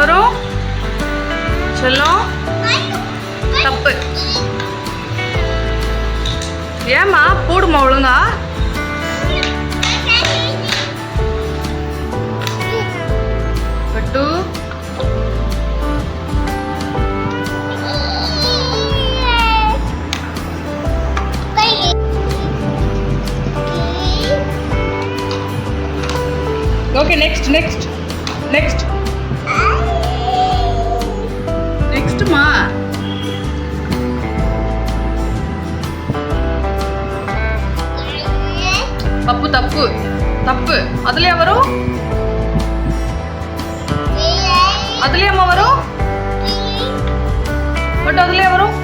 வரும்? செல்லம் தப்பு. ஏம்மா போடுமா ஒழுங்கா? பட்டு ஓகே. நெக்ஸ்ட் நெக்ஸ்ட் நெக்ஸ்ட் நெக்ஸ்ட்மா. பப்பு தப்பு தப்பு. அதுலயா வரும்? அதுலயாம்மா வரும்? பட் அதுலயா வரும்?